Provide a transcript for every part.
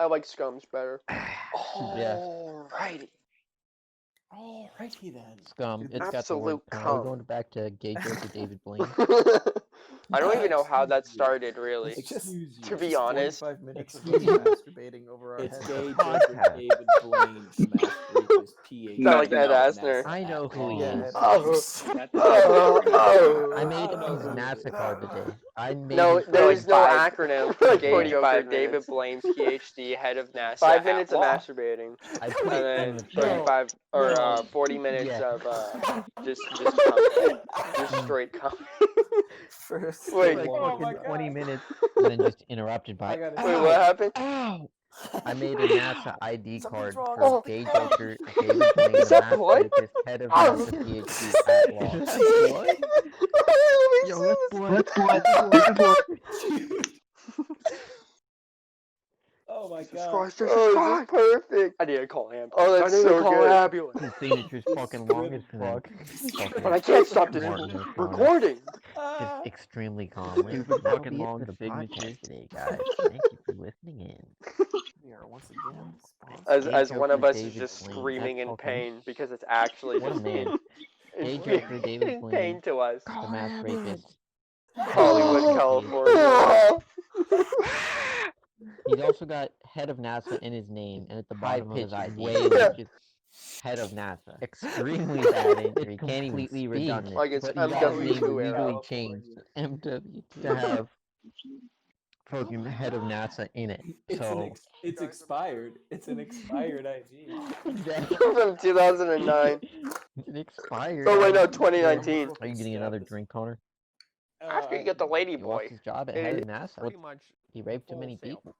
I like Scums better. Yeah. Alrighty. Alrighty then. Scum. It's got the word Absolute cum. cum. We're going back to Gay Joker David Blaine. I don't even know how that Excuse you. started, really. Excuse you. To be Just honest. 45 minutes of Excuse me. masturbating over our It's heads. gay Podcast. Joker David Blaine, the masked rapist, PhD. Sound like Ed at Asner. NASA I know who he Yeah, is. I made his NASA card today. I made No, his there is no card. acronym For for like Gay 45 Joker David minutes. Blaine, PhD, head of NASA. 5 at minutes of law. masturbating. I put And it then in the chat. 35 or No. 40 minutes Yeah. of just cum. Just straight cum. First, Wait. Like Oh fucking my God. 20 minutes, and then just interrupted by. I gotta Wait, say- what happened? Ow! I made a NASA ID Something's card wrong, for something's Gay wrong. Joker David Blaine, Is the that masked blood? rapist, head of Oh. NASA PhD at law. Yo, that's blood. Oh my Jesus god. Christ, Oh, Jesus this Christ. is perfect. I need to call ambulance. Oh, that's I need to so call good. ambulance. His signature's fucking long as fuck. But I can't stop this Martin O'Connor. recording. Just extremely calmly. Stupid That'll fucking be long it for the signature. podcast today, guys. Thank you for listening in. We are once again sponsored. As Gay one of Joker us is David just Blaine, screaming that in fucking- pain because it's actually What a just man. Gay in Joker David in Blaine, pain to us. the masked rapist. Hollywood, Oh. California. He's also got head of NASA in his name, and at the bottom of his ID, way which is head of NASA. Extremely bad entry. It's Can't even completely speak. redundant. Like it's but he got his name MW2 legally era. changed to MW to have fucking head of NASA in it. So It's expired. It's an expired ID. From 2009. it expired. Oh wait, no, 2019. Are you getting another drink, Connor? After you get the lady He lost boy. his job at It head is of NASA. Pretty much. He raped too full many sale. people.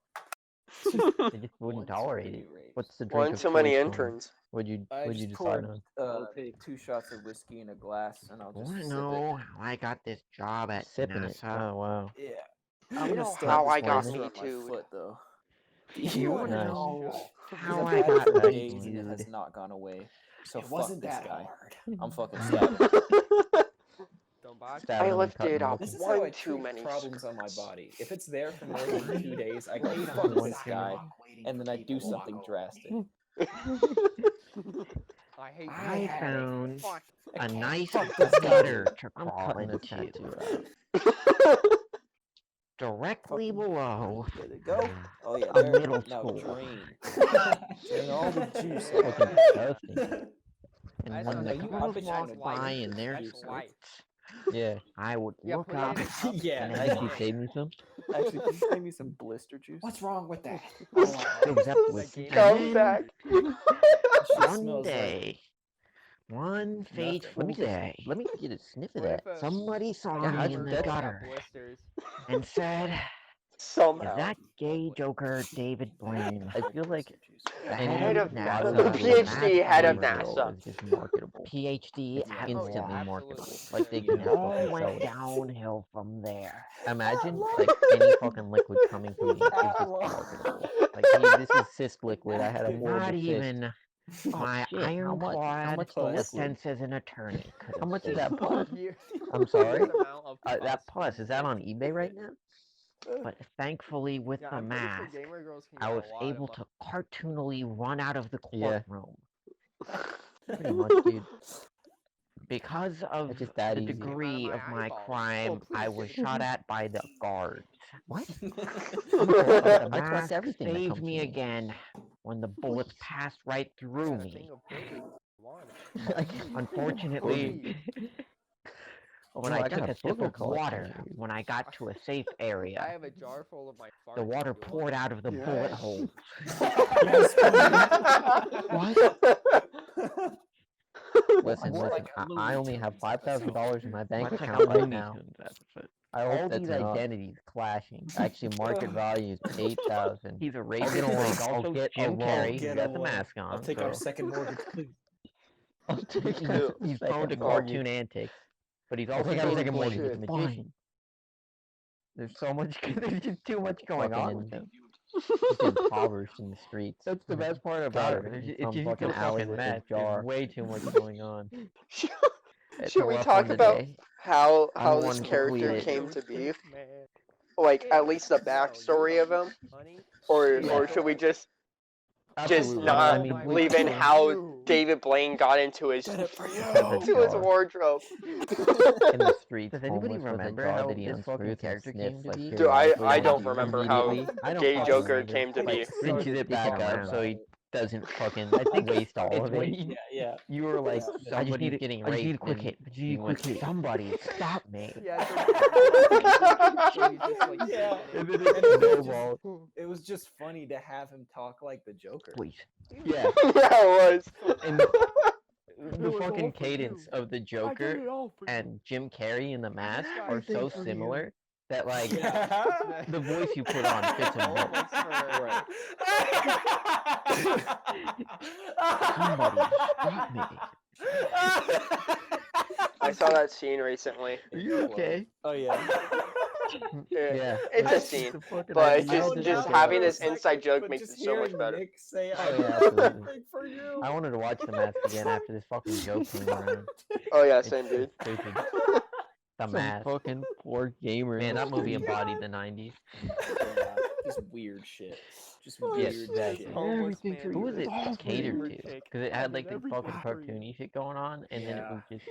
They just wouldn't tolerate it. What's the drink One of too many choice, Connor? interns. What'd you I decide just poured on? 2 shots of whiskey in a glass, and I'll just Wanna sip know how I got this job at Sipping it. NASA? Oh wow. it. Yeah. You I'm gonna know start how this I got blister me on my too. foot, though. You wanna wanna know know How how I I got for that days and it has dude? not gone away. So It fuck wasn't this that guy. hard. I'm fucking stabbing. Stab I him and lifted cut him. up This is how I one too treat many problems on my skirts. body. If it's there for more than 2 days, I go fuck this guy, and then I do something drastic. I found a nice Fuck this guy. gutter to I'm crawl cutting the into. tattoo out. Directly below There they go. Oh yeah, a there. middle Now school. drain. Drain all the juice Fucking out. disgusting. And I when don't the know, you girls up walked and by down in their the skirts, yeah, I would Yeah, look put it up in. Yeah. and actually I saved me some. Actually, can you save me some blister juice? What's wrong with that? Yo, was that was Come back. one day, one fateful day, let me get a sniff of What that. if a- somebody saw Yeah, me that's- in the that's- gutter Blisters. and said, Somehow. "Is that gay Joker David Blaine?" I feel like The any head of NASA, the PhD head of masked NASA. girl is just marketable. PhD It's at instantly law. marketable. Like they It can all fucking sell went it. downhill from there. Imagine like any fucking liquid coming from me is just marketable. Like hey, this is cyst liquid. I had a horrible Not cyst. even my shit, how much- how ironclad much the liquid? assistance as an attorney could How have much is saved that me. pus? I'm sorry. That That pus is that on eBay right now? But thankfully, with the mask, I was able to cartoonily run out of the Yeah. courtroom. Pretty much, dude. Because of It's just that the easy. degree of my eyeballs. crime, I was shot at by the guards. What? The I trust mask everything that saved comes me to me. again when the bullets passed right through me. Unfortunately, when I took a sip of water, when I got to a safe I area, have a jar full of my farts. the water poured out of the bullet hole. What? Listen, More listen. like I only have $5,000 in my bank Much like account a right Looney now. Tunes episode. I All hope that's these enough. identities clashing. Actually, market value is 8,000. He's a I'll rapist. get along. He's I'll also get Jim along. Carrey. He's Get got the along. mask on. I'll take so our second mortgage, please. I'll take he's your prone to second cartoon mortgage. antics, but he's I'll also take our good second at mortgage. He's a It's magician. fine. There's so much. There's just too much going Fucking on with him. Just impoverished in the streets. That's the best part about it. Starving in It's some just fucking a alley fucking with mess. a jar. There's way too much going on. It's Should a we rough talk one about today. how I'm this one to character tweet it. came to be? like at least the backstory of him, or should we just Absolutely. not I mean, we leave in can- how David Blaine got into his Did it for you. to his wardrobe? in the streets. Does anybody homeless with a remember jaw how that he this fucking unscrews and character sniffs, came to like, be? Dude, I periodically don't and remember how immediately. I don't Gay fucking Joker remember. came to be. Didn't you Started back sticking up around. so he doesn't fucking I think waste all it's of when it? you- Yeah. You were like, I just somebody's need getting I just need a raped quick and hit. I just need you a went, quick hit. somebody stop me. Yeah. Yeah. And then And it it was snowballed. It was just funny to have him talk like the Joker. Please. Yeah. Yeah, it was. And the fucking cadence of the Joker and Jim Carrey in The Mask are so similar that like the voice you put on fits him well. Right. Somebody stop me. I saw that scene recently. Are you okay? Oh yeah. Yeah. It's a scene, but just having this inside joke makes it so much better. Nick say, Oh, "I yeah, did absolutely. everything for you." I wanted to watch The Mask again after this fucking joke came around. Oh yeah, It's same dude. stupid. The Mask. fucking poor gamer. Man, that movie embodied the 90s. Yeah, just weird shit. Just Yeah, weird exactly. shit. Everything for Who was you. it It's all for catered you. to? Because it had like this fucking cartoony shit going on, and then it Yeah. was just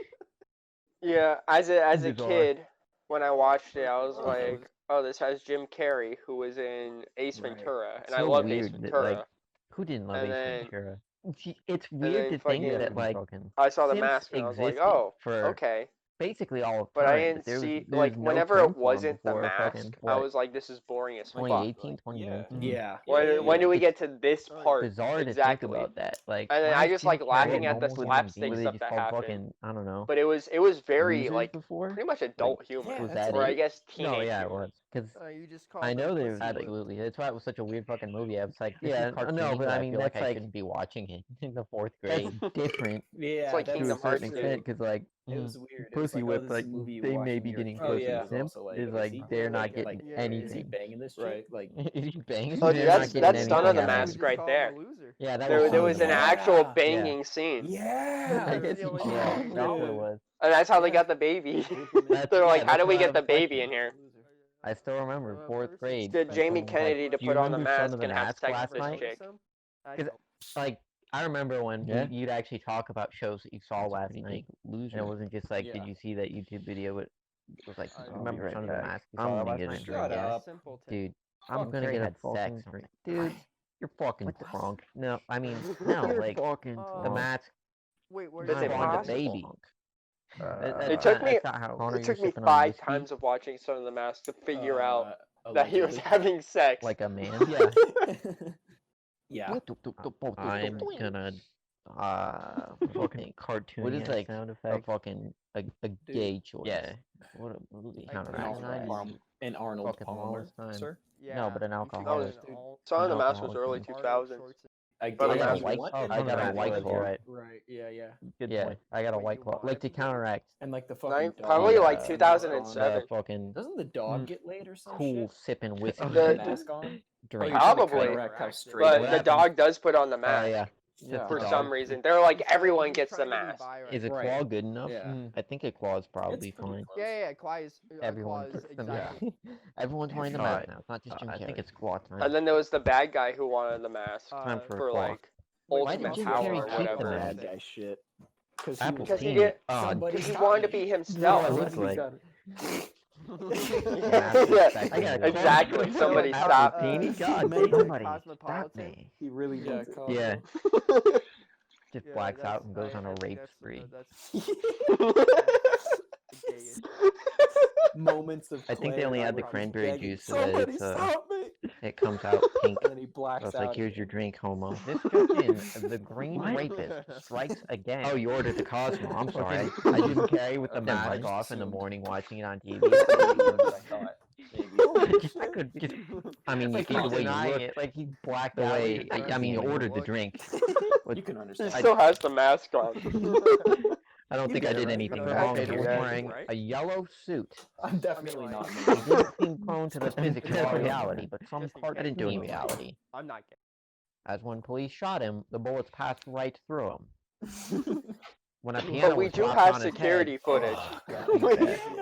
Yeah, as a Bizarre. kid, when I watched it, I was like, oh, this has Jim Carrey, who was in Ace Right. Ventura, and so I love Ace weird that, Ventura. like, who didn't love And Ace then- Ventura? See, it's then weird to think fucking- that like fucking I saw the Sims mask, and I was like, existed oh, for okay. basically all of But I time, didn't there was- see, there like, was no whenever film it form wasn't the before mask, fucking, I what, was like, this is boring as fuck. 2018, Yeah. 2019. Yeah. When do we It's get to this part? bizarre exactly. to think about that. Like, And then why I is just Jim like Carrey laughing a at the normal human slapstick being? Were they stuff just that called happened. fucking, I don't know. But it was very losers like before? pretty much adult humor, Yeah, was that's that or I it? guess teenage No, yeah, it humor. was. Because You just called I know them there was pussy. absolutely. That's why it was such a weird fucking movie. I was like, this Yeah, is no, cartoony, but I I mean, feel like that's I like- shouldn't be watching it in the 4th That's grade. different Yeah. like that Kingdom to a was Hearts certain too. extent, because like It was weird. It was pussy like, oh, whip, this is like a movie you they watch may when be you're a getting kid. pussy. Yeah, Yeah. it was also, like, Is is like he- they're not like, getting like, Yeah, Is anything. he banging this chick? Right. Like, Is he banging? Oh, dude, They're that's- not getting that's Son of the anything out Mask it. right there. Yeah, that There was was an Yeah. actual Yeah. banging scene, yeah. I guess Yeah, he- yeah. yeah, that's what it was. and that's how they got the baby. That's- They're like, yeah, how do that's we what I get the was baby thinking. in here? I still remember 4th grade. Get my Jamie friend was Kennedy like, to "Do you put on the remember Son mask of the and have Mask sex last with night?" this chick. Like, I remember when Yeah. you'd actually talk about shows that you saw last night, Loser. and it wasn't just like, Yeah. did you see that YouTube video? It was like, I'll be remember right Son of the back. Mask? You I'm saw gonna last get a night? drink. Shut Yeah. up. Dude, I'm I'm gonna Carrey get a had sex. fucking I'm like, dude, you're fucking What the- drunk. No, I mean, no, You're like, fucking the Oh. drunk. mask Wait, where That's did not on the impossible. baby. It took me- That's not how It you're took me sipping on 5 whiskey times of watching Son of the Mask to figure out Uh, that he was allegedly. having sex. like a man. Yeah, Yeah. I'm gonna fucking cartoon. What is like sound a effect? fucking a gay choice? Yeah. What a movie. Like Counter an Arnold Right. Palmer. And Arnold Fucking Palmer, longest time. sir. Yeah, but an you alcoholic. figured out Son of the No, Mask was no, early it's 2000s. I But I the got a Mask white what? claw. And I like got a that white was- claw. Right. Right. Yeah. Good Yeah, point. I got a What white you claw. want. Like to counteract And like the Nine- fucking dog, probably like uh, 2007. the fucking Doesn't the dog Mm. get laid or some cool shit? sipping whiskey With The- the mask on? drink. You're trying to Probably. counteract how straight But it the happened? dog does put on the Oh mask yeah. Yeah. for the some dog. reason. They're like, everyone gets the mask. Is a Right. claw good enough? Yeah. I think a claw is probably It's pretty fine. close. Yeah, Claw is. Everyone Claw is puts them exactly. Everyone's wearing the Alright. mask now. It's not just Jim I Carrey. think it's claw time. And then there was the bad guy who wanted the mask time for a for claw. like Wait, Why ultimate did Jim power Carrey or keep the whatever. mask? Bad guy shit. Apple Because he Teeny. did- Somebody Because he stop wanted to me. be No, himself. it looks like. Yeah, I got a exactly. claw. Somebody Apple stop. Teeny? God, Maybe somebody Cosmopolitan? stop me. He really Yeah, needs it. Cosmo. Yeah. Just Yeah, blacks out that's- and goes on I a think rape that's spree. the gayest. Moments of I think they only add the clarity. cranberry Begging, juice so that "Somebody it's, stop me!" It comes out pink. And then he blacks So it's out. like, here's your drink, homo. This just in, the green rapist strikes again. Oh, you ordered the Cosmo. I'm sorry. I didn't carry with the Never mask mind. off in the morning watching it on TV. I thought, maybe. I could just, I mean, Like you he's the way you denying look, it, like he blacked the out. way- I mean, you Yeah. ordered the drink. You can He understand. still has the mask on. I don't You think I did it did right. anything You wrong. did He it was right. wearing Right? a yellow suit. I'm definitely like- not He me. didn't seem prone to the physical Just in reality, but some Just in part case. didn't do in reality. I'm not gay. As when police shot him, the bullets passed right through him. when a piano But we was do dropped have on his security head. footage. Yeah,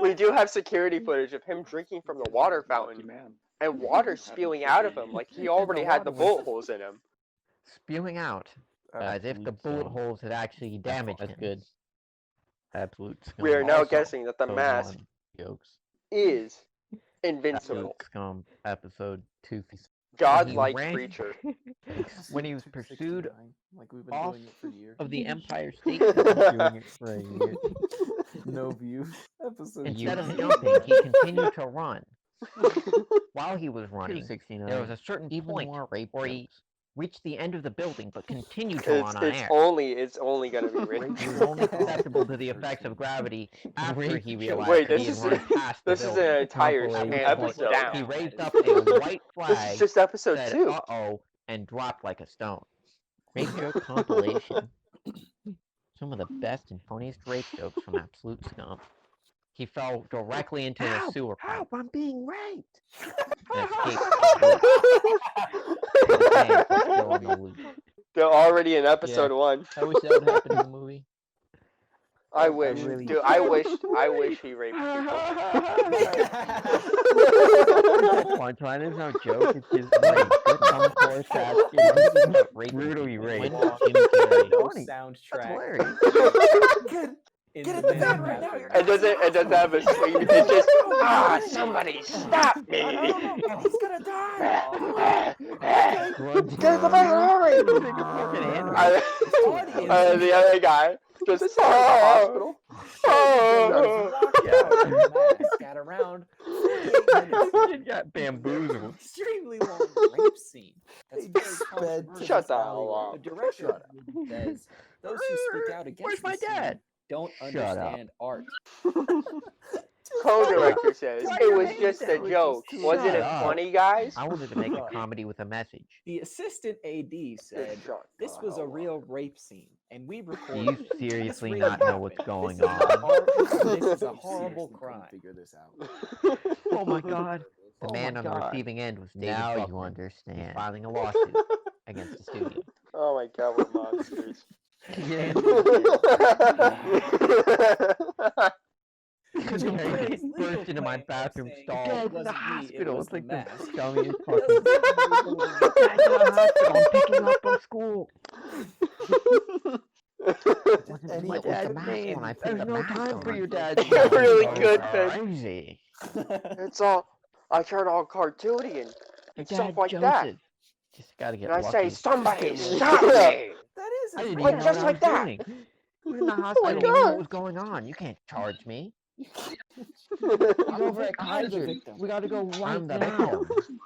We do have security footage of him drinking from the water fountain and water spewing out of him like he already had the bullet holes in him. Spewing out, as if the Absolute bullet scum. holes had actually damaged That's him. good. Absolute scum. We are now Also, guessing that the episode mask 1 jokes. is Absolute invincible. scum. Episode 2. Godlike ran- creature. When he was pursued like we've been off doing it for years. of the Empire State Building, doing it for a year. No views. Episode Instead of 2. jumping, he continued to run. While he was running, 269. there was a certain Even point more rape where jokes. he reached the end of the building but continued to run on air. It's only gonna be rape. He was only susceptible to the effects of gravity after Rape he joke. realized Wait, that he this had run past the This is building. an entire Compilation. episode. He down. raised up a white This is flag, just episode said 2. "uh-oh," and dropped like a stone. Rape joke compilation. Some of the best and funniest rape jokes from Absolute Scum. He fell directly into the sewer pipe I'm being raped! and escaped. His hands were still on the loose. They're already in episode 1. I wish that would happen in the movie. I wish, really dude. I wish he raped people. Punchline is no joke. It's just like some poor sad brutally raped. Jimmy Carrey. No Funny. soundtrack. Hilarious. In Get the in the van right now, background. you're It doesn't have a scream. It's just somebody stop me! He's gonna die. Grunting. Get in the van, hurry! The other guy just Hospital. oh. Got around. He got bamboozled. Extremely long rape scene. That's He very sped to controversial. Shut the Hollywood. hell up. The director says those who speak out against Where's my the scene dad? don't Shut up. understand art. Co-director says it was just a joke. Shut Wasn't it up. funny, guys? I wanted to make a comedy with a message. The assistant AD said Shut this the was a hell real rape scene, and we Do recorded. you seriously really not know happened. what's going This is a on? hor- This is a horrible Seriously couldn't crime. Figure this out. up. Oh my god. The Oh man my on the God. receiving end was David Now you Buckman. He's understand. filing a lawsuit against the studio. Oh my god, we're monsters. Yeah. Because He burst into my bathroom stall. Guys, It in the wasn't me, it hospital. was It's like the the mask. scummiest Doesn't fucking. mean Guys, in the hospital. I'm picking up from school. Wasn't Any my dad's name. when I put There's the no mask time on. for your dad's You're really name. good, Oh, Ben. Crazy. It's all I turn all cartoony and Your stuff dad, like Joseph. that. Just gotta get And I say, lucky. somebody stop me! That is. I didn't Like, even know just what like I was that. doing. He was in the hospital. I didn't even know what was going on. You can't charge me. He's over at I'm the Kaiser. victim. We gotta go right I'm the now. victim.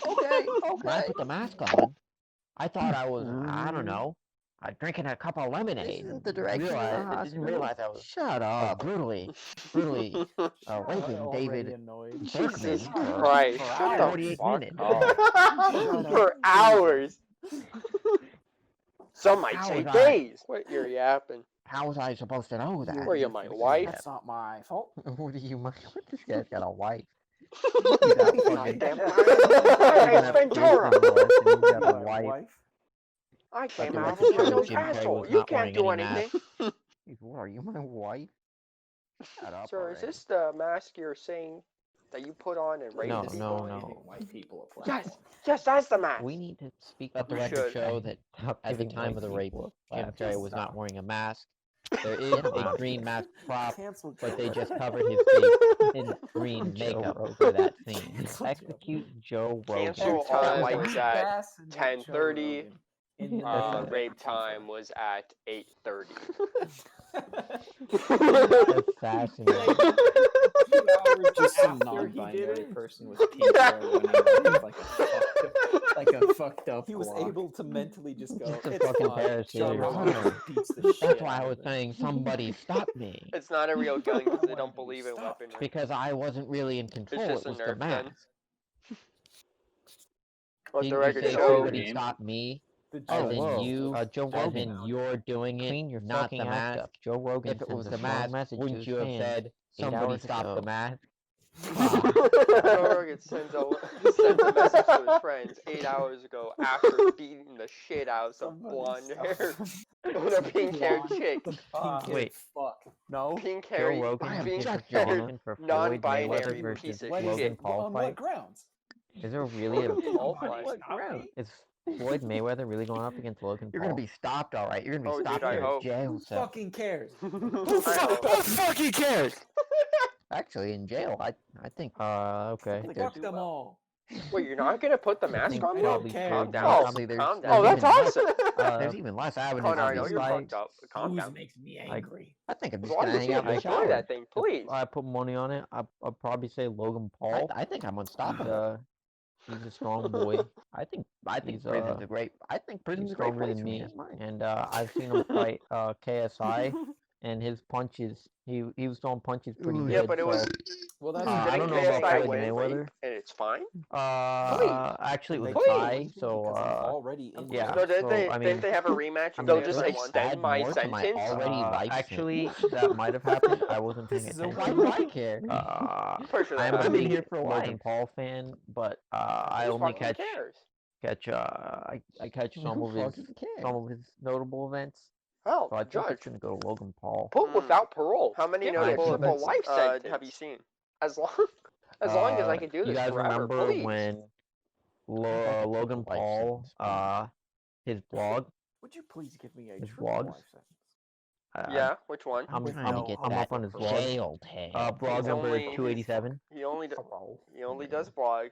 Okay, When I put the mask on, I thought I was, I don't know, drinking a cup of lemonade. Isn't the director of the I didn't hospital? realize I was Shut up. brutally I'm raping already David annoyed. Jesus Berkman Christ, for shut the 48 fuck minutes. up. For hours. Some might How say was I- days. What you're yapping? How was I supposed to know that? Were you my wife? That's not my fault. What do you mind? What, this guy's got a wife. Goddamn Hey, Ventura! You got a My wife. I came the out of record shows Windows Jim Carrey asshole. was You not can't do wearing any anything. What, are you my wife? Shut up Sir, is already. this the mask you're saying that you put on and rape No, people? no, I no. think white people apply. Yes, that's the mask. We need to speak Let the We record should. show that at the time of the rape, Jim Carrey was not wearing a mask. There is a green mask prop, Cancel. but they Joe. just covered his face in green Joe makeup Rogan. for that scene. Cancel execute Joe Rogan. Cancel Every time time was I at gas and Joe 10:30. Rogan. In the Rape time was at 8:30. That's fascinating. Just some After he did non-binary it. person with pink hair running around like a fucked up He was clock. able to mentally just go. It's a It's fucking fine. parachute. Joe Rogan Huh. beats the shit. That's why out I of was it. saying, somebody stop me. It's not a real gun because they Why don't did he believe in stop? weaponry. Because I wasn't really in control. just It a was the Nerf gun. mask. Let Didn't the you record say show. somebody stop me? The As Joe in whoa. you, Joe as Rogan. in you're doing it, Clean your not fucking the act mask. up. Joe Rogan If it sends was a the strong mask, message to wouldn't his you have fans said, 8 somebody hours stop the ago. mask? Joe Rogan sends a message to his friends 8 hours ago after beating the shit out of some blonde hair with a pink haired chick. Wait. Fuck. No. Pink Joe haired, Rogan pink gives haired, John for Floyd non-binary Mayweather piece versus of When shit. Logan Paul on what fight. grounds? Is there really a Paul fight. is Floyd Mayweather really going up against Logan You're Paul? gonna be stopped, all right. You're gonna be Oh, dude, stopped I in a hope. jail Who cell. fucking cares? Who fucking cares? Actually, in jail, I think. Okay. Fuck them all. Wait, you're not gonna put the I mask think on? I Bro? don't care. Calm down. Probably there's- Calm there's down. Oh, that's even less- awesome. There's even less avenues. Connor, I to know be you're like- fucked up. but Calm Booze down. makes me Like- angry. I think I'm As just long gonna as hang you out in the enjoy shower. that thing, please. I put money on it. I'd probably say Logan Paul. I think I'm He's, unstoppable. he's a strong boy. I think he's, prison's a great. I think He's prison's a great stronger place than for me. me, That's mine. and I've seen him fight KSI, and his punches. He was throwing punches pretty good. Yeah, but it was. so, Well, that's I Didn't don't know about KSI Floyd win Mayweather. rape, and it's fine. Actually, it was a Please. tie. So already in yeah. So didn't so, they? I mean- Didn't they have a rematch? I And mean, they'll just let's extend add my more to my sentence. already likes him. actually, that might have happened. I wasn't paying This is a attention. Why do I care? Pretty sure I'm that a I've been big here for Logan life. Paul fan, but I Who only fucking catch cares? I catch some Who of his fucking cares? some of his notable events. Oh, So I think Judge. it's gonna go to Logan Paul. Put without parole. How many Yeah, notable I events think life that's- have you seen? As long as I can do this You guys forever, remember please. when think Logan it's a life Paul sentence. his blog? Would you please give me a His triple vlogs? life sentence? Yeah, which one? I'm trying to get I'm that up on his vlog. jail tag. Blog It's number only- 287. He only Parole. he only does blogs.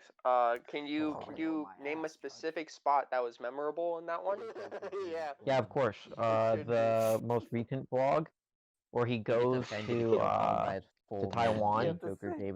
Can you name a specific spot that was memorable in that one? Yeah. Yeah, of course. The most recent vlog where he goes to Taiwan,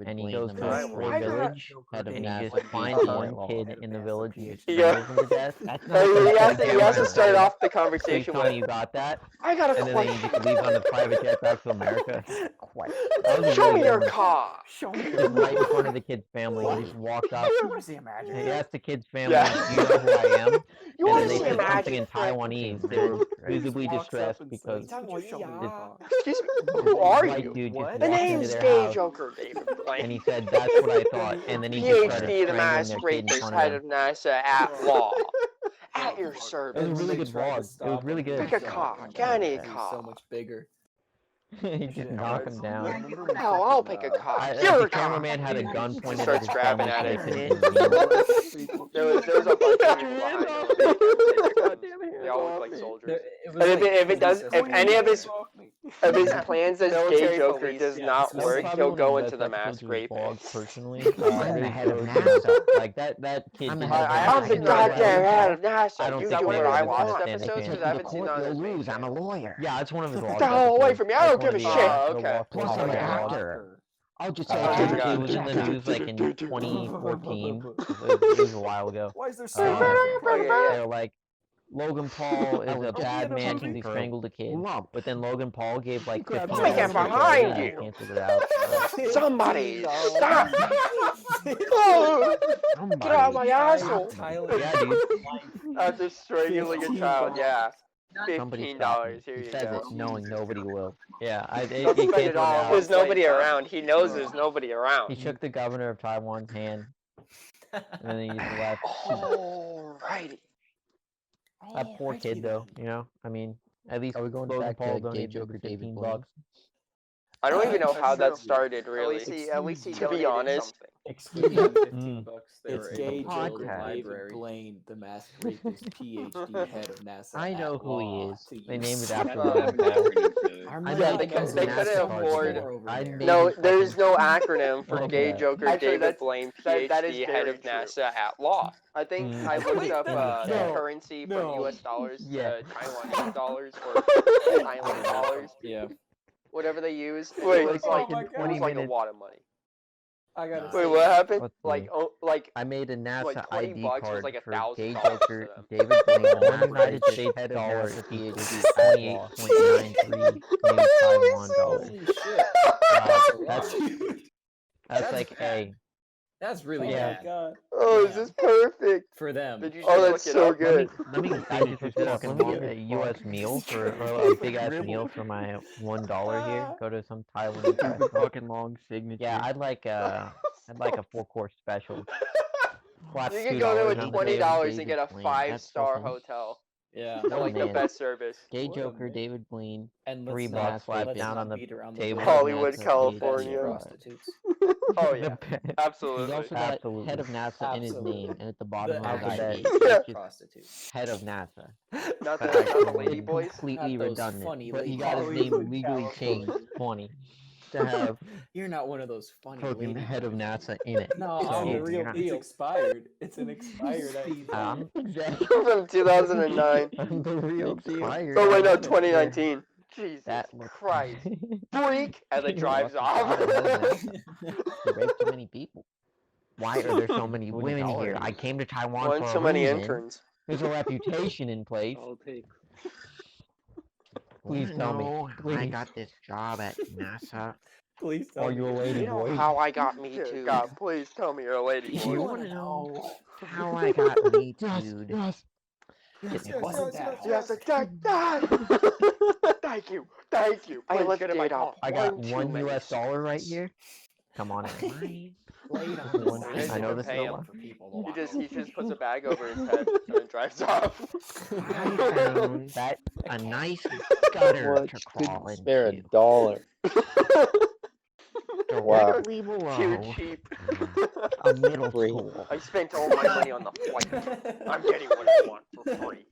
and he goes to Right, a why not? village, Head of and he NASA just finds PhD. one kid in the village and just Yeah. strangles him to death. That's He not has to start off the Please conversation tell me with, you got that, I got a and then he question. just leaves on the private jet back to America. quite. That was a Show really me good your one. car. Show me Just right in front of the kid's family. He just walked up. What does he imagine? He asked the kid's family, Yeah. "Do you know who I am?" You And want then to they see said a something magic in trick? Taiwanese. They were visibly Walks up distressed and because says, "Just show me your-" Excuse me, who are white you? dude just What? The walked into name's their Gay house, Joker, David Blaine. and he said, "That's what I thought." And then he just started PhD, the strangling mass their kid in rapist, front head of of them. NASA at law. At your It was a service. really good vlog. It was really good. Pick a car. Get any He's car. so much bigger. He just knocked him down. No, I'll pick a car. Like, You're the a car. cameraman had a gun pointed at Starts his grabbing family at so they it. couldn't intervene. There was a bunch of people behind him. They all look like soldiers. And if any of his plans as Gay Joker does not That was work, probably he'll one go of into the the best mass episodes of his vlog, rapist. personally. I'm the Really head of showed NASA. Like that kid. I'm the didn't head of have NASA. I'm the any goddamn idea. head of I NASA. don't You think know they what would I have watched understand episodes anything. because Take I me to haven't seen court, on you'll his lose. I'm a lawyer. Yeah, it's one of his vlogs. the hell away episodes. from me, I don't Like one give a of shit. the Okay. walk- Plus, walk I'm an vlogs. actor. I'll just say Oh, Jackie, God. It was in the Jackie. news like in 2014. It was a while ago. Why is there so Uh, much? They're like, Logan Paul is a bad man because he for a strangled a kid. lump. But then Logan Paul gave like Grab 15 my hand behind I you. can't figure it out. Somebody stop! Oh, Somebody. get out of my asshole! Tyler. Yeah, dude. After strangling a child, yeah. Somebody stop $15. me. Here He you says go. it knowing nobody will. Yeah, it Don't can't spend figure it it all. out. There's nobody around. He knows there's nobody around. He shook the governor of Taiwan's hand, and then he just left. Alrighty. That poor kid, though. You know, I mean, at least Are we going Logan back Paul to Gay donated Joker him David 15 Blaine? bucks. I don't even know That's how that true. started, really. At least he To be donated honest. something. Excuse me. Mm. It's a Gay Joker podcast. David Blaine, the mass rapist, PhD, head of NASA. I know at who he law, is. to They use named it sex- after Uh, Logan Paul. I'm Yeah, like, they that's couldn't NASA afford- over I there. made No, it there's fucking- no acronym for Okay. Gay Joker Actually, David that's- Blaine, that is PhD, head very of true. NASA at law. I think Mm. I looked up No, currency from no. US dollars Yeah. to Taiwanese dollars or Thailand dollars, Yeah. whatever they use. and Wait, it was like, oh my it God. was like a 20 wad of money. I gotta Wait, say, what happened? Let's Like, see. oh, like I made a NASA Like, 20 ID bucks was card like for $1,000 Gay to Joker them. David Blaine, One one United United States States head of dollar NASA PhD, PhD at 28.93 new Taiwan dollars. holy shit. That's That's like a That's really Yeah. bad. God. Oh, this is perfect. For them. Did you Oh, just that's look it so up? good. Let me get a U.S. meal for or a big ass meal for my $1 here. Go to some Taiwanese restaurant. Fucking long signature. Yeah, I'd like a 4-course special. Flat You can go there with $2 $20 and get a Blaine. 5-star fucking- hotel. Yeah. And like the man. best service. Gay What a Joker, man. David Blaine. And $3 let's flat not down on the beat around table. bush. Hollywood, NASA, California. Prostitutes. Oh The yeah, best. He's absolutely. also got Absolutely. head of NASA in his Absolutely. name, and at the bottom The of his actual ID, Yeah. it's just prostitutes. head of NASA. Not But the actually lady boys. completely Not those redundant. funny But he lady got his boys. name Hollywood, legally California. changed 20 to have You're not one of those funny fucking lady head of boys. NASA in it. No, So, I'm the you're real not- deal. expired. It's an expired Exactly. From 2009. I'm the real deal. Oh wait, no, 2019. Jesus That looks Christ. He Freak! And then drives off. raped too many people. Why are there so many women here? I came to Taiwan One for so a many reason. interns. There's a reputation in place. Please tell me. I Please. got this job at NASA. Please tell Are me. you a lady You know boy? how I got me Dear too. God, please tell me you're a lady If you boy. want to know how I got me dude, It wasn't that. Yes, thank you, thank you. I Please lifted get in my it up. top. I got too $1 many. US right here. Come on in. mine, Played on the One- side I know of this the is a pay 'em lot. for people to He walk just puts a bag over his head and then drives off. I found That a nice gutter What? to crawl Couldn't spare into. $1. Wow. Directly Too below cheap. a middle Free. school. I spent all my money on the flight. I'm getting what I want for free.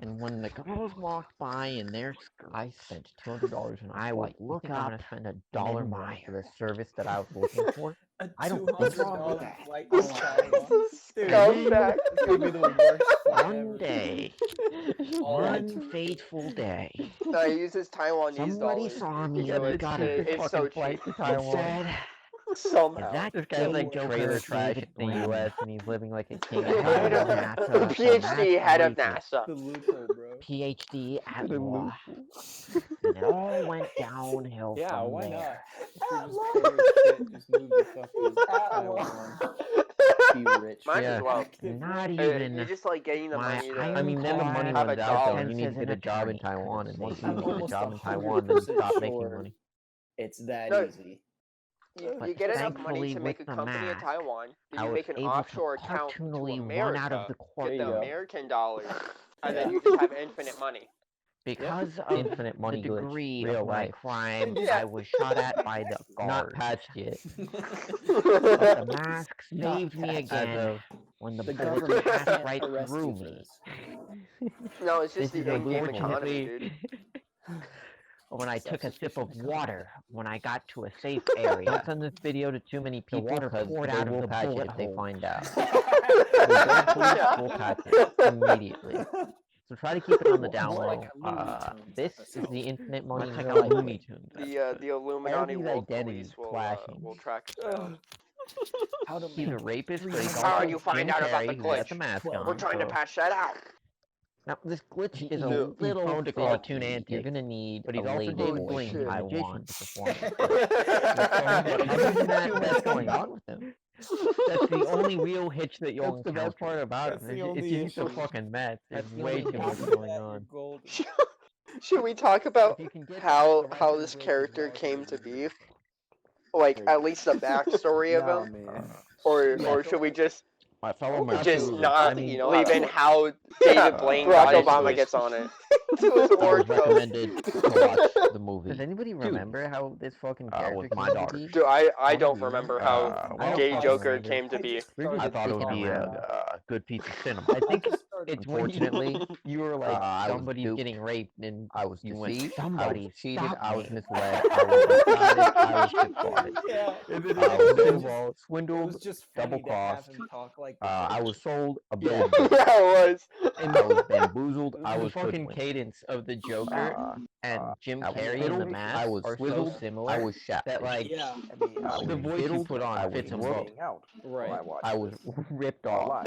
And when the girls walked by in their skirts, I spent $200 on a I would flight. You look think I'm gonna up spend and $1 more admire. for the service that I was looking for? A I don't think so. $200 flight This to guy's Taiwan. a Dude, scumbag. It's gonna be the worst flight one ever. day, All right. one fateful day, No, he uses Taiwanese somebody dollars. saw me So in the it's, gutter it's so flight cheap. to and Taiwan. said, Somehow. "Is that This guy's like Joker trailer trash David in the Blaine, US and he's living like a king. head of The NASA, PhD head of Matt NASA. The loophole, bro. PhD at The law?" And it all went downhill Yeah, from why there. not? If you're just poor as shit, just move to fucking Taiwan. Be rich. Might Yeah. as well. Not You're even just like getting the my money to. I mean, then the money Have a runs out, dollar. so you need to get a Sense as job in an attorney Taiwan, and once you I'm get a almost job in 100% Taiwan, then stop making sure. money. It's that No. easy. You But get enough money thankfully to make a with the company in mask, Taiwan, then I you was make an able offshore to account to cartoonally America, run out of the get There you the go. American dollars, and then Yeah. you just have infinite money. because of Infinite money the glitch, degree real of my life. crime, Yeah. I was shot at by the Not guards. patched yet. But the mask Not saved me patched. As again of when the The bullet government passed can't right arrest through you for me. this. No, it's just This the is in-game economy, unfortunately- dude. When I took a sip of Self-sufficient water, when I got to a safe area, Don't send this video to too many people water because poured they out of will the patch it bullet if they hole. find out. The police will patch it immediately. So try to keep it on the down More low. like a Looney Tunes This is episode. the infinite money Much like like a Looney Tunes. The Illuminati these world identities police clashing. will track us down. How to He's a make rapist, but he's How also do you find Jim out about Carrey, the who's got glitch? the mask Well, on. We're trying to so- patch that out. Now, this glitch is a No. little prone to cartoon cartoon You're antics, gonna need but a he's also lady David voice Blaine, from the Taiwan magician. to perform it. Other than that, that's going on with him. That's the only real hitch that you'll That's the encounter. best part about That's it. the It's only just so issue. fucking mad. There's That's the way only too much issue. going on. Should we talk about If you can get how the right how to this break character his came laws, to then- be? Like at least the backstory of Nah, him, man. or should we just My fellow Mercedes. just not I mean, You know, leave in how Yeah, David Blaine Barack got into Obama it. gets on it. to his I was award coach. recommended to watch the movie. Does anybody remember how this fucking with character my came daughter. to be? Dude, I One don't of you? remember how well, Gay I Joker remember. came to be. I thought it would be around. a good piece of cinema. I think it's when Unfortunately, you were like, I was somebody's duped. getting raped, and I was you went, deceived. somebody I was cheated. stop I was me. misled. I was misguided. I was defrauded. Yeah. I It was was snowballed, It swindled. was just funny double to have cost. him talk like I was sold a bill Yeah. of goods. Yeah, it was. And I was bamboozled. I The was fucking hoodwinked. cadence of the Joker and Jim I was Carrey in the fiddled, mask I was are swizzled, so similar I was shafted. that like Yeah. the voice you put on I was fits them working both. Right. I was ripped off.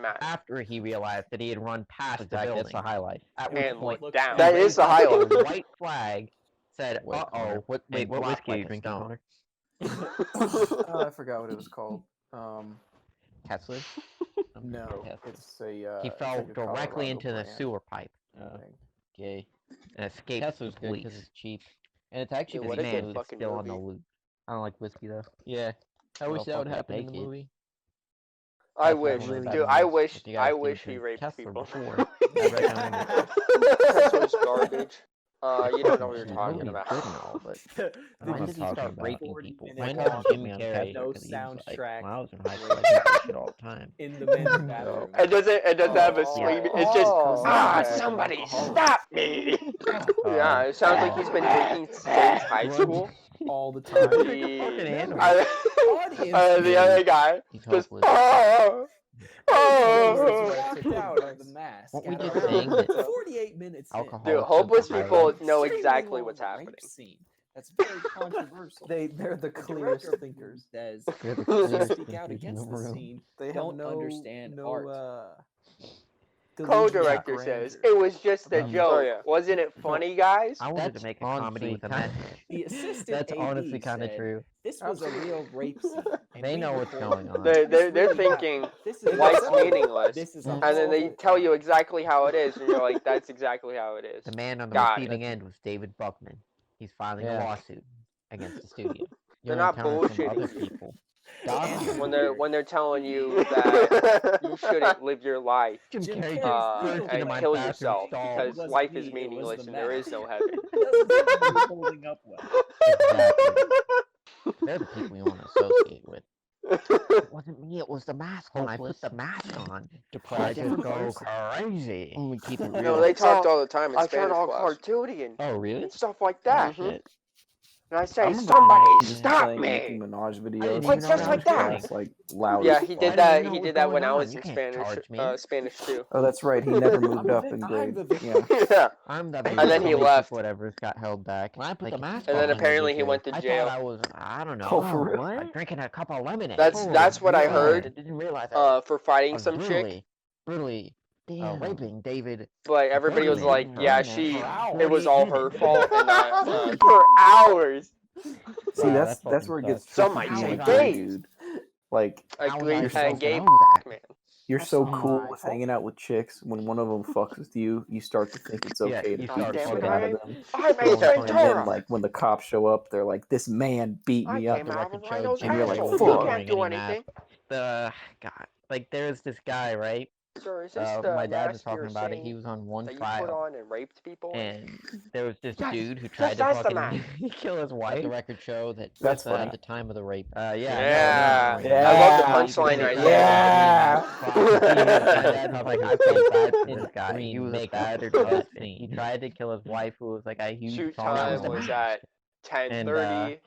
mask. after he realized that he had run past Exactly, the that's building. the highlight. At which And point, look down. That is the highlight. a white flag said, Wait, "Uh-oh," Connor, wait, and what dropped whiskey are like you a drinking, stone. Connor? I forgot what it was called. Tesla. No, it's a. He it's fell like a directly Colorado into the brand sewer pipe thing. Okay. and escaped Tesla's the good police. because it's cheap, and it's actually Dude, pretty what a good smooth. fucking Still on the movie. loop. I don't like whiskey though. Yeah. I Well, wish that would fuck it, happen in take the it. movie. I That's wish, definitely dude. better than If you guys I do wish he drink raped Tesla people. before, I recommend it. Tesla's garbage. It's You don't know fucking what you're cheap. talking Movie's about. good and all, but When I'm did he talking start about raping 40 people? minute When long did Jim me on Carrey? no because he was like, soundtrack when I was in high school, I did that shit all the time. in the men's bathroom. It doesn't have a sleep. It's just okay. somebody stop me. Yeah, it sounds like he's been drinking since high school. All the time. Fucking animal. Audience. The other guy He's just hopeless. Kicked out of the mask. Weren't we After just saying that 48 minutes in. alcoholics Dude, are hopeless the people highlight? know Extremely exactly long what's rape happening. Scene. That's very controversial. They're the clearest director thinkers. Says They're the They clearest speak out thinkers in the against the room. scene. they Don't have understand art. Co-director says it was just a About- joke. Wasn't it funny, guys? I wanted That's to make a honestly comedy with a kinda- message. The assistant That's AD honestly kind of said, true. This was a real rape scene. and They we know what's recorded going it. on. They're This really thinking happened. This is life's all- meaningless, This is and then they tell you exactly how it is, and you're like, that's exactly how it is. The man on the Got it. receiving end was David Buckman. He's filing a Yeah. lawsuit against the studio. They're You'll not encounter some bullshitting other you. people. When they're telling you that you shouldn't live your life Jim Jim Carrey Carrey's just real burst into and my kill bathroom yourself stall. because wasn't life me, is it was meaningless the and there is mask. no heaven. Doesn't seem to be holding up well. Exactly. They're the people you want to associate with. It wasn't me, it was the mask when I put the mask on. I Deprived. just go crazy. We keep it real. No, they talked So, all the time in I Spanish turned all class cartoonian Oh really? and stuff like that. Mhm. Shit. And I I say, remember somebody him stop playing Nicki me. Minaj videos. didn't Like, even just know like that was that. happening. It's like loud. Yeah, as he fuck. did I that. didn't know He what did that was when I going was on. in You can't Spanish, charge me. Spanish too. Oh, that's right. He never moved up in I'm grade. the Yeah. Yeah, I'm the And then he left. Whatever got held back. When I put the mask and then on, apparently he went to I jail. thought I was, I don't know, Oh, for real? like drinking a cup of lemonade. That's what I God, heard. I didn't realize that. For I fighting was some chick, brutally Damn. raping David. but everybody was Buckman. like, yeah, For it was 48 all her minutes. fault and not for hours. See, Wow, that's that where it fucking gets sucks. Some tricky might say being gay. dude. Like, How was I Agreed, supposed to gay know that? man. you're so That's cool my with fault. hanging out with chicks. When one of them fucks with you, you start to think it's Yeah, okay to you beat start the damn shit it, out I- of them. I'm Throwing Ace a And then, Ventura. like, when the cops show up, they're like, "This man beat I me up." came the out of record a show, rhino's and you're like, asshole. "Fuck." You can't do anything. God, like there's this guy, right? Sir, is this the My dad was mask you're talking about it. He saying was on one that you put trial, on and raped people? and there was this Yes, dude who yes, tried to that's the fucking mask. kill his Let wife. the record show that That's at funny. the time of the rape. Yeah, Yeah. no, Yeah. I love the Yeah. punchline right Yeah. My dad was like, I feel bad for this guy. green He was a makeup. bad adult. He tried to kill his wife, who was like a huge Shoot song. That time the was mask. at 10:30.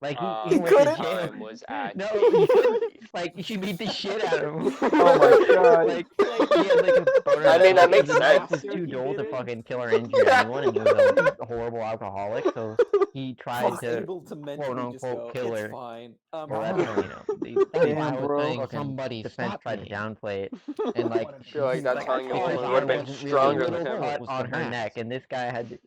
Like He he went to couldn't. jail. Time was at No, 8:30. like she beat the shit out of him. Oh my God. Like he had like a boner. I mean, that makes The knife sense. was too dull to fucking kill or injure anyone, and he was a horrible alcoholic, so he tried was to able to mentally just quote-unquote go, kill it's her. fine. Well, Alright." that's you know, That's the why I was bro. saying fucking somebody defense stop tried me. to downplay it. And like, I feel like that's Like, how I you thought would have been wasn't really stronger a than little him. girl. cut was on the her mask. neck, and this guy had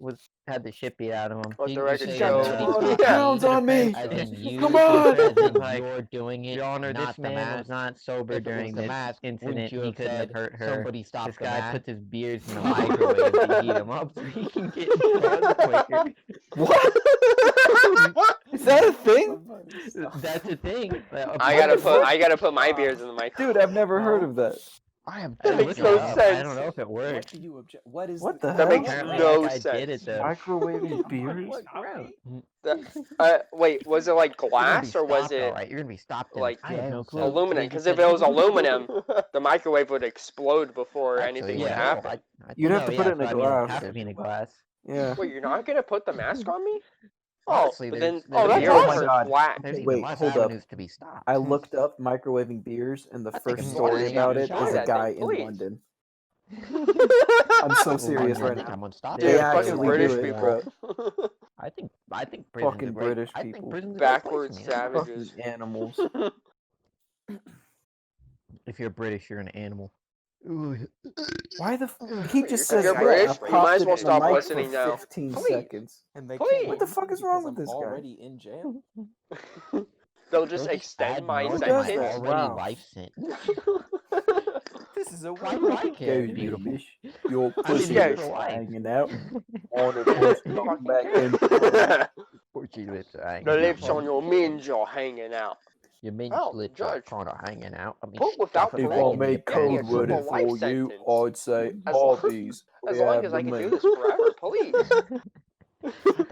the shit beat out of him. Let Didn't the you record say show. that Oh, stop the me? pounds on me. As in you, Come on. as in Like, you're doing it. Your Honor, not this the man mask. was not sober If it was during the this mask, incident. wouldn't you He have couldn't have said, hurt her. "Somebody stop This the guy mask"? puts his beers in the microwave to heat them up so he can get drugs quicker. What? Is that a thing? That's the thing. I gotta put my beers in the microwave. Dude, I've never heard of that. I am That makes pissed no off. sense. I don't know if it What works. do you object? What is What the That hell? makes Apparently no that guy did it sense. though. Microwaving beers? Wait, was it like glass or was it Right, you're gonna be stopped. like I have no clue. aluminum? Because if it was aluminum, the microwave would explode before anything would yeah. happen. You'd have to put it in a It glass. has to be in a glass. Yeah. Wait, you're not gonna put the mask on me? Honestly, but then there's the even beer oh was my God. flat. There's even Wait, less hold up. avenues to be stopped. I looked up microwaving beers, and the think first it's story bullshit. about it What is is a that guy thing? in Please. London. I'm so serious right now. Someone stop Dude, They me. fucking actually British do it, people. bro. I think prison's Fucking a great, British I think people. prison's a great place Backwards for me. savages. Fucking animals. If you're British, you're an animal. Why the? He just says you're yeah, British, I've you might as popped well it in the stop mic listening for now. 15 Please. seconds. And they Please. can't What the listen fuck is wrong because with I'm this guy? already in jail. They'll just They'll extend add my more to does my sentence. that? already Wow. life sentence. This is a Why weird do I care? Dude, Beautiful. miss, your I'm in pussy here Yes. for is life. hanging out on it wants to come back in. Porky lips are hanging The out. lips on your minge are hanging out. Your minge Oh, lips are Judge. kind of hanging out. I mean, Put without stuff it If back I parole. in your make Give me a code pants. word triple it life for you, sentence. I'd say As long- hobbies. As long as I can do this forever, please.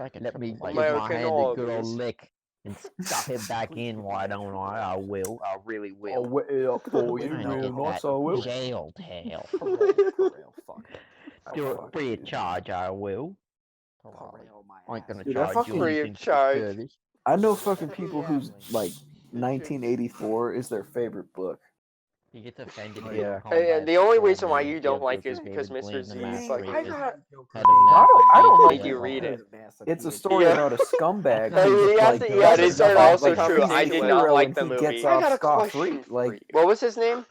I can let me Like give my American head a good old hobbies. lick and stuff it back in. Why don't I? I will. I really I'll will. wet it up for you Trying to real get nice, that I will. jail tail. Parole, fuck. Do it fuck free of you. charge. I will. Parole, my I ain't gonna Dude, I charge you fucking- Free of anything for charge. service. I know fucking people who's like 1984 is their favorite book. He gets offended. Oh, when yeah. you're called by The only his reason full why name. you don't Joe like Joker, is because David Mr. Blaine, Z the is masked like, I rapist, got. head of I don't Made like you it. read it. It's a story Yeah. about a scumbag. Hey, who's, yeah, like, yeah, does this is nothing, also like, true. he's I a did hero not like and the he movie. gets I off got a scot-free. question for Like you. What was his name?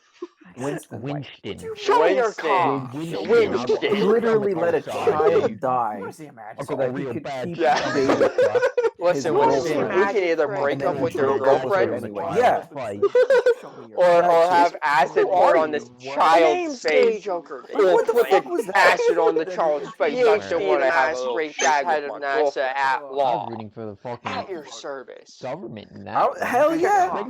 Winston. Winston. Show me your Winston. car. Winston. Winston. He literally let a Sorry. child die I so got that he real could bad keep Yeah. dating. Listen, His Winston, girlfriend. you can either break And up then with he your broke up with her girlfriend anyway. Yeah. or have acid Who poured are on this you? child's face. Joker. Like, what the fuck was that? Acid on the child's face. I PhD still want to have a mass little rape shag head with of my NASA girlfriend at I law. was rooting for the At fucking your service. government in that. one. Hell yeah! I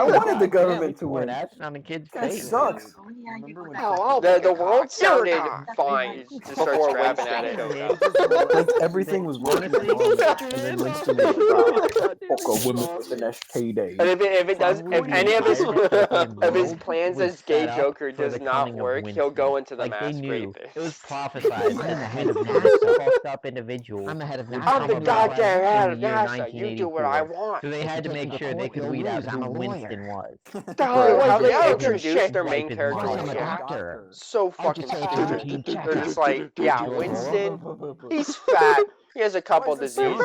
wanted the government to Pouring win. acid on the kid's That face. sucks. The world sounded fine to start Before scrapping Winston at showed it. Like everything was working Honestly, fine, and then Winston was like, "Fuck a woman with an STD." And if it does, if any of his if his world plans was as gay set up Joker for does the not coming of work, he'll Winston. go into the Like they mass knew rapist. it was prophesied that the head of NASA, fucked up individual. I'm the head of would NASA. I'm come the about goddamn head of in the year NASA. You do what I 1984. want. So they had to take make me to sure they court, could you'll weed out lose, I'm who a lawyer. Winston was. Dude, how they Bro, introduced their wipe main his character mind. I'm a is doctor. so I fucking just take stupid. routine They're checkups. just like, yeah, George Winston, he's fat. He has a couple diseases.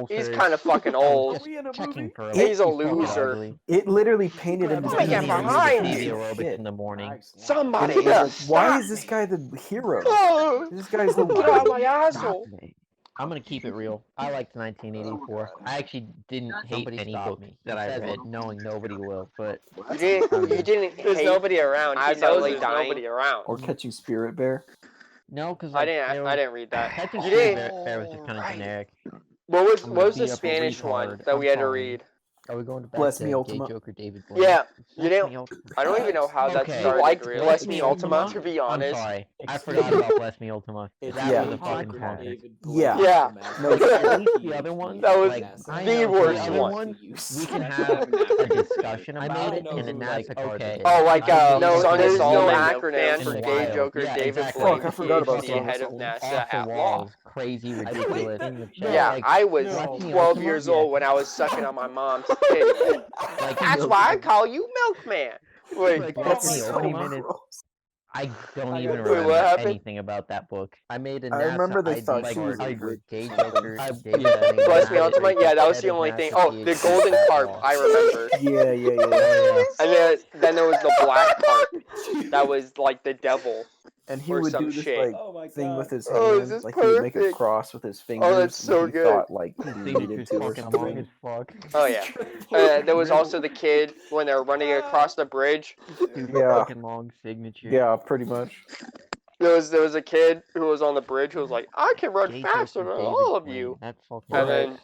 He's kind of fucking old. Checking for It- He's a fucking loser. ugly. It literally painted him as Oh my being God, the behind piece you. of Aerobics shit. in the morning. Somebody, And it was like, why stop is this me. guy the hero? Oh, This guy's the get out of my Stop asshole. me. I'm gonna keep it real. I liked 1984. I actually didn't hate Somebody any stop book me. that He I says read, it. knowing nobody will. But You didn't There's hate nobody around. He as knows like there's dying. nobody around. Or catching Spirit Bear. no, because I didn't read that. Catching You Spirit didn't. Bear was just kind of generic. What was I'm what gonna was the beat up a Spanish one retard. that I'm we had to sorry. read? Are we going back Bless to Me Gay Ultima. Joker David Blaine? Yeah, you Bless didn't. me, Ultima. I don't even know how that Okay. started. You liked Really. Bless Me Ultima, to be I'm honest. sorry. I forgot about Bless Me Ultima. It's That Yeah. was a fucking classic. Yeah. Yeah. No, Like, at least the other ones, That was like, I the know worst the other one. ones, we can have a discussion I about made it, a and NASA like, card okay. today. Oh, like No, Son there's of no Solomon, acronym fan for from gay Wild. Joker Yeah, David exactly. Blaine, Fuck, I forgot about PhD, Son of head of Solomon. NASA Off the at law. walls, crazy, ridiculous. in the No, chat. Yeah, like, I was Bless Me 12 Ultima? years Yeah. old when I was sucking on my mom's titty. Like, That's why I call you Milkman. Wait, Like, That's Bless Me so Ultima? gross. I don't I even got- Wait, what remember happened? anything about that book. I made a I NASA remember they ID thought she card, was a like, witch. Gay Joker. Bless Me Ultima? Yeah, that was the only thing. Oh, the golden carp, I remember. Yeah. And then there was the black carp. That was like the devil. And he Or would some do this shit. like Oh my thing god. with his Oh, hands, this is like he would make a perfect. cross with his fingers. that's so when he good. thought like he needed Signature's to or fucking long something. as fuck. Oh yeah. There was also the kid when they were running across the bridge. Super Yeah. fucking long signature. Yeah, pretty much. There was a kid who was on the bridge who was like, I can run Gay faster Joker than David all of Blaine. you. That's fucking. And then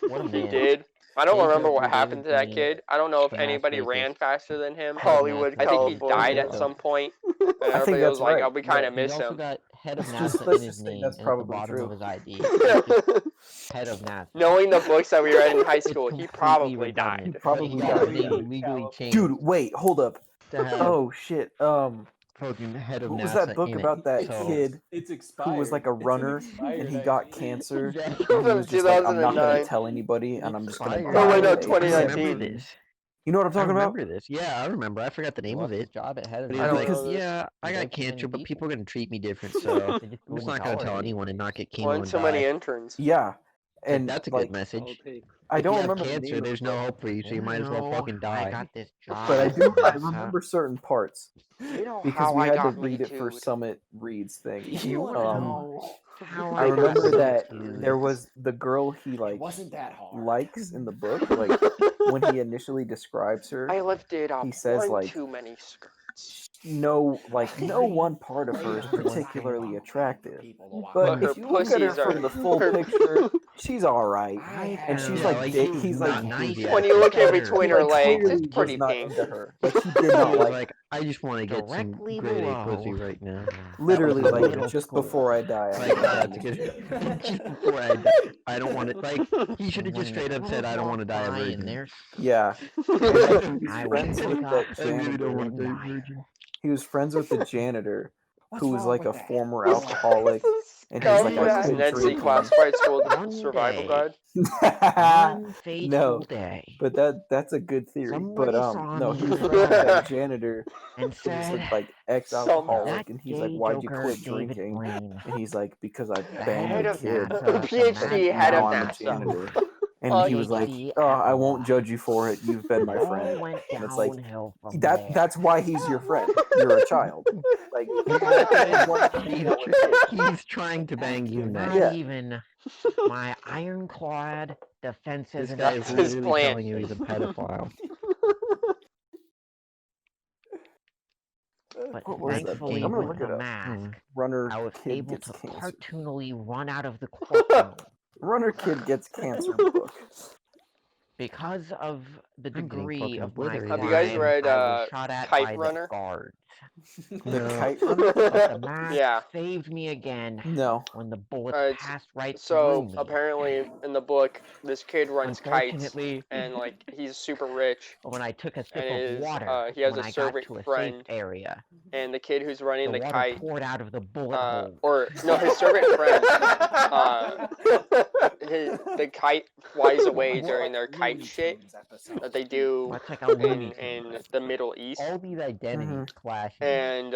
What a he man. did. I don't Gay remember what Joker happened to David that Blaine. kid. I don't know if Mass anybody rapist. ran faster than him. Hollywood, I think he California. died at some point. And I think everybody that's was like, right. oh, we kind of Yeah. He's miss also him. got head of Let's NASA just in his say name that's and at the probably bottom true. of his ID. It's just head of NASA. Knowing the books that we read in high It's school, he completely probably redundant. died. He probably He got his died. name legally changed Dude, wait, hold up. to have Oh shit. fucking head of What NASA was that book in about it. that So- kid It's who expired. was like a It's an runner expired and he got ID. cancer? Exactly. And he was just like, I'm not 2009. gonna tell anybody, and I'm just gonna Expired. die. Oh, wait, no, at 2019. 87. You know what I'm I talking about? remember this. Yeah, I remember. I forgot the name of it. Job at head of But he I was don't like, know this. yeah, I They got don't too many cancer, but people. people are gonna treat me different, so They just I'm just wouldn't not gonna tell tolerate it. anyone and not get chemo One and too many die. interns. Yeah. And And that's a like, good message. I If don't you have remember the cancer, name there's of no it, hope for you, so you might as well No, fucking die. I got this job. but I at NASA. remember certain parts You know because how we I had to got read it for Me Too'd. Summit Reads thing. You wanna know how I I got remember Me that Too'd? there was the girl he It like wasn't that hard. likes in the book. Like when he initially describes her, I lifted up he says, one like, too many skirts. no one part of her is particularly attractive. But her if you look at her pussies are- from the full her- picture, she's all right, and she's Yeah, like, like, big, he was he's not like, enthusiastic When you look in about her. between he, her like, legs, clearly it's pretty was not pink. into her. Like he did He not was like like, I just want to get some Directly grade A below. pussy right now. literally That was like middle just school. before I die. Like, I'm to gonna get just before I die. I don't want to, like, he should have just straight up said, I don't want to die a virgin. yeah. And then he was I friends would with wake that up I really don't want to janitor. die a virgin. He was friends with the janitor, What's who was wrong like a with that? former alcoholic. And Come he's like, I back. quit Nancy drinking. classified school One survival day. guide. One fateful No, day. but that's a good theory. Somebody But saw no, me he in was the friends with that crowd janitor and who was said, like "That ex-alcoholic, and he's like, gay why'd you joker quit David drinking? Blaine, And he's like, because I the banged head a of kid. NASA, the PhD head Now of I'm a NASA. janitor. And he was like, PhD oh, I at won't law. judge you for it. You've been my All friend. went And it's like, downhill from there. that's why he's your friend. You're a child. Like, He's trying to bang you Not next. Yeah. even my ironclad defenses This and guy is That's his literally plan. telling you he's a pedophile. But What was that thankfully, thing? I'm gonna with look it the up. mask, Runner I was kid able gets to cancer. cartoonily run out of the courtroom. Runner kid gets cancer book. Because of the I'm getting degree fucking of my obliterated. Have you guys crime, read, I was shot at Kite by Runner? the guards. The No. kite runner? But the mask Yeah. saved me again No. when the bullets It's- passed right So through me. apparently in the book, this kid runs kites Unfortunately, and like he's super rich. when I took a sip And of is, water, he has when a I got servant to a friend, safe area, and the kid who's running the the water kite, poured out of the bullet hole. or no, his servant friend, the kite flies away during their kite shit that they do Much like a Looney in Tunes. the Middle East, All these identities clashing. and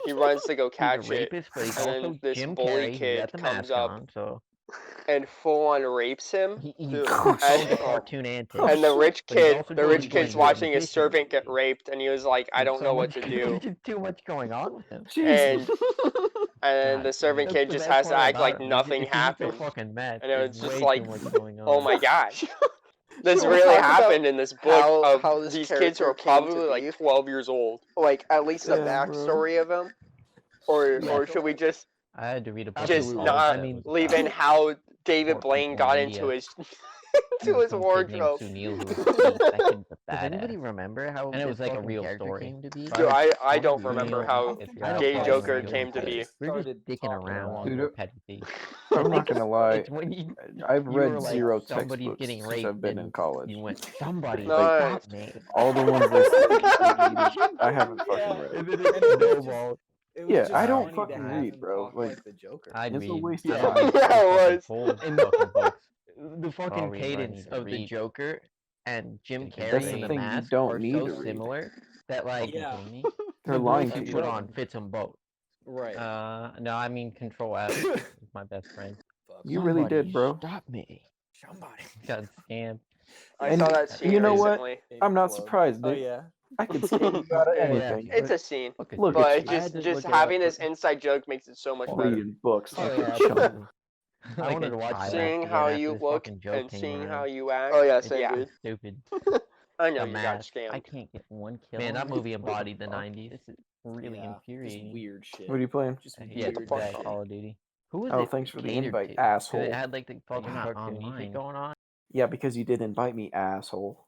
he runs to go He's a catch it, rapist, but he's and then also this Jim bully Carrey. He's kid got the comes mask up on, so and full on rapes him. he Dude, controls and- the cartoon antics. And the rich But he's kid, also the doing rich kid's good watching his vision. servant get raped, and he was like, "I There's don't so know what much- to do." There's just too much going on with him. And God, the servant that's kid the just best has to part act about like him. He's- nothing he's just happened. So fucking mad. And it There's was just way like, too much going on. Oh my gosh. This Can we really talk about happened in this book how of this these kids who character are came to probably be? like 12 years old. Like at least the Yeah, bro. backstory of him. Or should we just I had to read a book. just in not college that was leave about in how David poor Blaine people got in into India. his to his Some kid named wardrobe? Sunil who was fucking Does badass. anybody remember how And it this was like a fucking real character story. came to be? Dude, I don't Sunil, remember how it's I don't Gay play Joker Sunil. came to I be. just We're just started dicking talking around about on it. your petty. I'm not gonna lie. It's when you I've you read were like, zero somebody's textbooks getting since raped I've been in and college. you went Somebody Nice. stop me. All the ones they said I haven't fucking Yeah. read. and then And it it was just- snowballed. It was Yeah, just I don't funny to fucking have read, him bro. talk Like, the Joker. I'd It's a read. waste I of don't time. read Yeah, it fucking was. full fucking books. The fucking I'll read what I cadence need to of the read. Joker and Jim That's Carrey the in the thing, you mask don't are need so to read. similar that like Yeah. Me? They're the lying voice to you each put other. on fits them both. Right. No, I mean Control F is my best friend. Fuck. You really Somebody did, bro. Stop me. Somebody. Got scammed. I And saw that scene you know what? recently. I'm not Implode. surpurprised, Oh dude. yeah. I can scam you out of Yeah, anything. It's a scene. Look at Look you. at But you. I had just to look it having up. this inside joke makes it so much better. Reading books. Oh, like yeah, a chump. absolutely. I Like wanted a to watch child. that. Seeing again how after you this look fucking joke and came seeing how around. you act. Oh yeah, same Yeah. dude. Stupid. I know The you got mask. scammed. I can't get one kill. Man, on that this. movie What the embodied the fuck? 90s. This is really Yeah, just infuriating. weird shit. What are you playing? Just Yeah, weird the fuck that shit. Call of Duty. Who is Oh, it thanks for the catered invite, to? 'Cause asshole. it had like the fucking not cartoony online. shit going on. Yeah, because you did invite me, asshole.